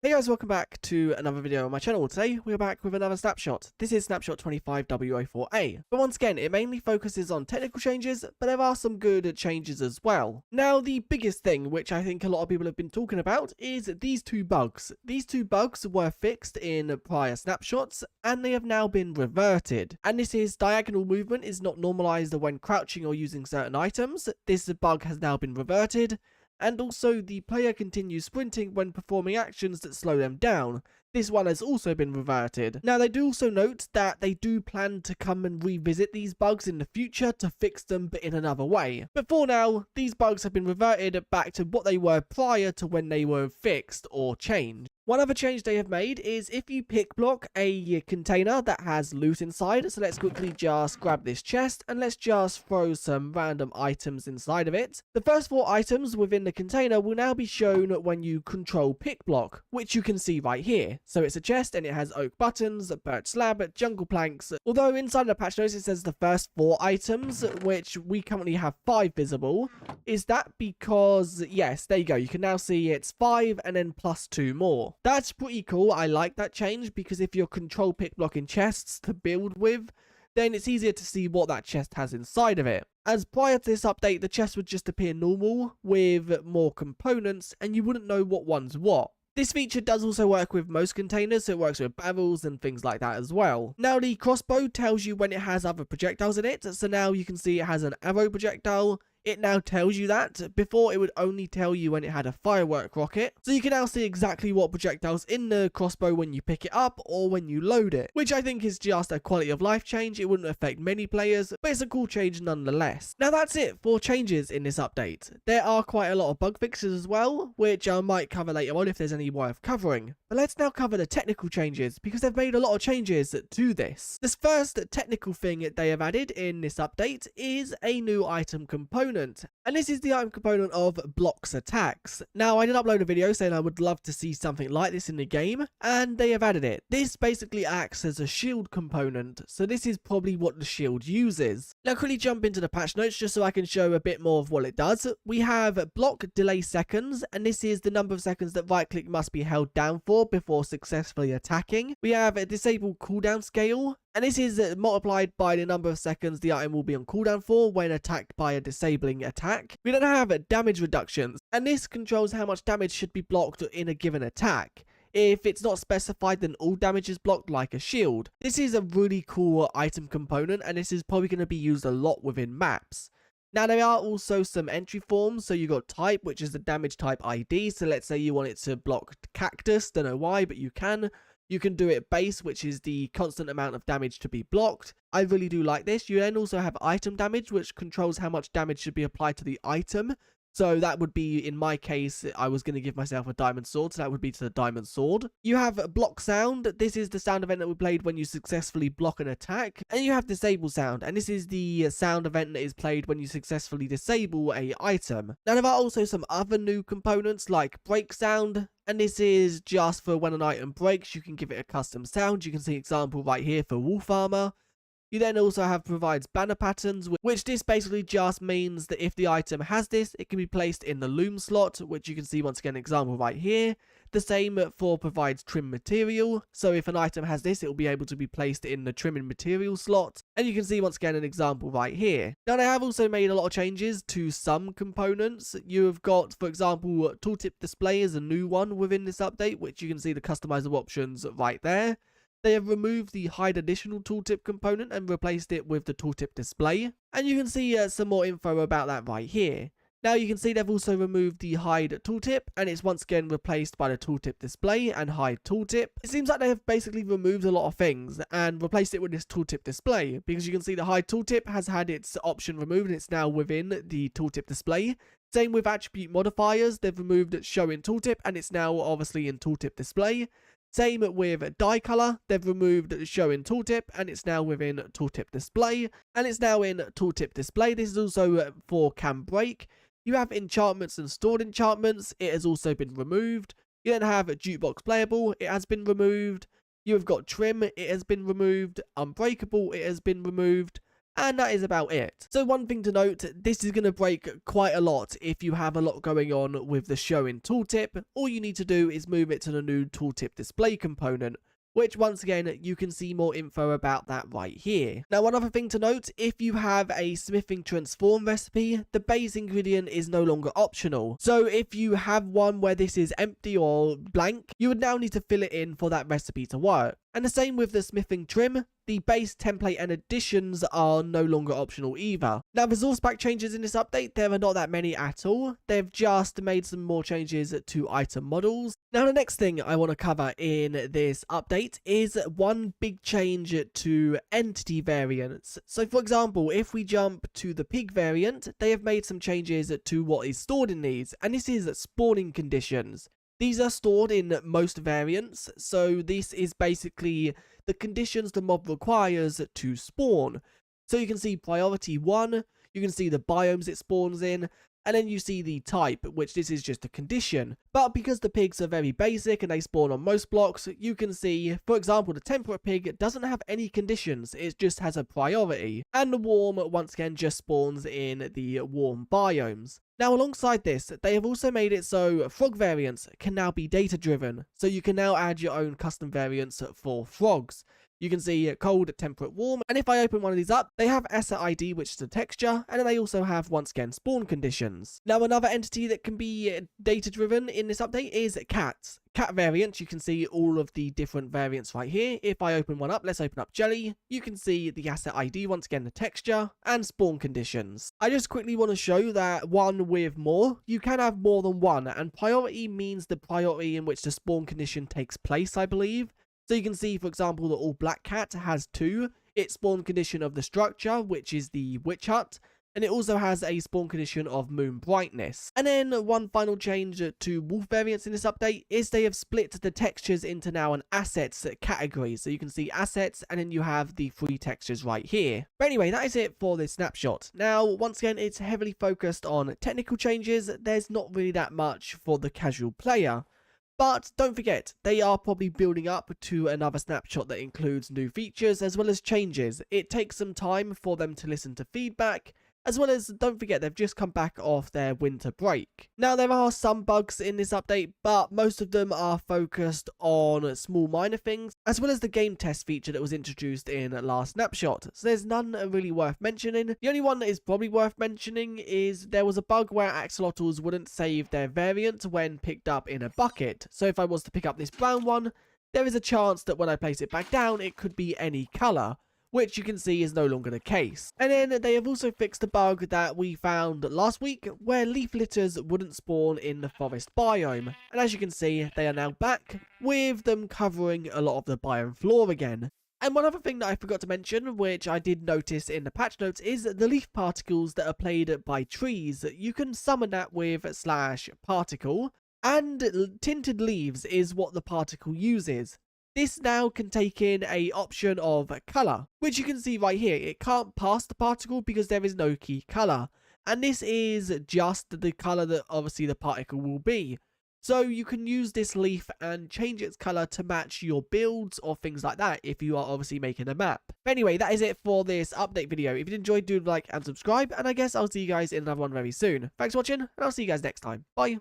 Hey guys, welcome back to another video on my channel. Today we're back with another snapshot. This is Snapshot 25w04a. But once again, it mainly focuses on technical changes, but there are some good changes as well. Now, the biggest thing, which I think a lot of people have been talking about, is these two bugs. These two bugs were fixed in prior snapshots, and they have now been reverted. And this is diagonal movement is not normalized when crouching or using certain items. This bug has now been reverted. And also, the player continues sprinting when performing actions that slow them down. This one has also been reverted. Now, they do also note that they do plan to come and revisit these bugs in the future to fix them, but in another way. But for now, these bugs have been reverted back to what they were prior to when they were fixed or changed. One other change they have made is if you pick block a container that has loot inside, so let's quickly just grab this chest and let's just throw some random items inside of it. The first 4 items within the container will now be shown when you control pick block, which you can see right here. So it's a chest and it has oak buttons, birch slab, jungle planks. Although inside the patch notes it says the first 4 items, which we currently have 5 visible. Is that because, yes, there you go, you can now see it's 5 and then plus 2 more. That's pretty cool. I like that change because if you're control pick blocking chests to build with, then it's easier to see what that chest has inside of it. As prior to this update, the chest would just appear normal with more components and you wouldn't know what one's what. This feature does also work with most containers, so it works with barrels and things like that as well. Now, the crossbow tells you when it has other projectiles in it, so now you can see it has an arrow projectile. It now tells you that. Before, it would only tell you when it had a firework rocket. So you can now see exactly what projectiles in the crossbow when you pick it up or when you load it, which I think is just a quality of life change. It wouldn't affect many players, but it's a cool change nonetheless. Now, that's it for changes in this update. There are quite a lot of bug fixes as well, which I might cover later on if there's any worth covering. But let's now cover the technical changes, because they've made a lot of changes to this. This first technical thing they have added in this update is a new item component. And this is the item component of blocks attacks. Now, I did upload a video saying I would love to see something like this in the game, and they have added it. This basically acts as a shield component, so this is probably what the shield uses. Now, quickly jump into the patch notes just so I can show a bit more of what it does. We have block delay seconds, and this is the number of seconds that right click must be held down for before successfully attacking. We have a disable cooldown scale, and this is multiplied by the number of seconds the item will be on cooldown for when attacked by a disabling attack. We then have damage reductions, and this controls how much damage should be blocked in a given attack. If it's not specified, then all damage is blocked like a shield. This is a really cool item component, and this is probably going to be used a lot within maps. Now, there are also some entry forms. So you got type, which is the damage type ID. So let's say you want it to block cactus, don't know why, but you can. You can do it base, which is the constant amount of damage to be blocked. I really do like this. You then also have item damage, which controls how much damage should be applied to the item. So that would be, in my case, I was going to give myself a diamond sword, so that would be to the diamond sword. You have block sound. This is the sound event that we played when you successfully block an attack. And you have disable sound, and this is the sound event that is played when you successfully disable a item. Now, there are also some other new components like break sound, and this is just for when an item breaks, you can give it a custom sound. You can see an example right here for wolf armor. You then also have provides banner patterns, which this basically just means that if the item has this, it can be placed in the loom slot, which you can see once again an example right here. The same for provides trim material, so if an item has this, it will be able to be placed in the trimming material slot, and you can see once again an example right here. Now, they have also made a lot of changes to some components. You have got, for example, tooltip display is a new one within this update, which you can see the customizable options right there. They have removed the hide additional tooltip component and replaced it with the tooltip display. And you can see some more info about that right here. Now you can see they've also removed the hide tooltip, and it's once again replaced by the tooltip display and hide tooltip. It seems like they have basically removed a lot of things and replaced it with this tooltip display, because you can see the hide tooltip has had its option removed and it's now within the tooltip display. Same with attribute modifiers, they've removed show in tooltip and it's now obviously in tooltip display. Same with dye color, they've removed show in tooltip and it's now within tooltip display, and it's now in tooltip display. This is also for can break. You have enchantments and stored enchantments, it has also been removed. You then have jukebox playable, it has been removed. You have got trim, it has been removed. Unbreakable, it has been removed. And that is about it. So one thing to note, this is going to break quite a lot if you have a lot going on with the show in tooltip. All you need to do is move it to the new tooltip display component, which once again, you can see more info about that right here. Now, one other thing to note, if you have a smithing transform recipe, the base ingredient is no longer optional. So if you have one where this is empty or blank, you would now need to fill it in for that recipe to work. And the same with the smithing trim, the base template and additions are no longer optional either. Now, resource pack changes in this update, there are not that many at all. They've just made some more changes to item models. Now, the next thing I want to cover in this update is one big change to entity variants. So, for example, if we jump to the pig variant, they have made some changes to what is stored in these, and this is spawning conditions. These are stored in most variants, so this is basically the conditions the mob requires to spawn. So you can see priority 1, you can see the biomes it spawns in, and then you see the type, which this is just a condition. But because the pigs are very basic and they spawn on most blocks, you can see, for example, the temperate pig doesn't have any conditions, it just has a priority. And the warm, once again, just spawns in the warm biomes. Now, alongside this, they have also made it so frog variants can now be data driven, so you can now add your own custom variants for frogs. You can see cold, temperate, warm, and if I open one of these up, they have asset ID, which is the texture, and then they also have, once again, spawn conditions. Now, another entity that can be data-driven in this update is cats. Cat variants, you can see all of the different variants right here. If I open one up, let's open up Jelly, you can see the asset ID, once again, the texture, and spawn conditions. I just quickly want to show that one with more, you can have more than one, and priority means the priority in which the spawn condition takes place, I believe. So you can see, for example, the all black cat has 2. Its spawn condition of the structure, which is the witch hut, and it also has a spawn condition of moon brightness. And then one final change to wolf variants in this update is they have split the textures into now an assets category. So you can see assets, and then you have the 3 textures right here. But anyway, that is it for this snapshot. Now, once again, it's heavily focused on technical changes. There's not really that much for the casual player. But don't forget, they are probably building up to another snapshot that includes new features as well as changes. It takes some time for them to listen to feedback, as well as, don't forget, they've just come back off their winter break. Now, there are some bugs in this update, but most of them are focused on small minor things, as well as the game test feature that was introduced in last snapshot. So there's none really worth mentioning. The only one that is probably worth mentioning is there was a bug where axolotls wouldn't save their variant when picked up in a bucket. So if I was to pick up this brown one, there is a chance that when I place it back down, it could be any color, which you can see is no longer the case. And then they have also fixed a bug that we found last week where leaf litters wouldn't spawn in the forest biome. And as you can see, they are now back with them covering a lot of the biome floor again. And one other thing that I forgot to mention, which I did notice in the patch notes, is the leaf particles that are played by trees. You can summon that with /particle, and tinted leaves is what the particle uses. This now can take in a option of color, which you can see right here. It can't pass the particle because there is no key color. And this is just the color that obviously the particle will be. So you can use this leaf and change its color to match your builds or things like that if you are obviously making a map. But anyway, that is it for this update video. If you enjoyed, do like and subscribe. And I guess I'll see you guys in another one very soon. Thanks for watching, and I'll see you guys next time. Bye.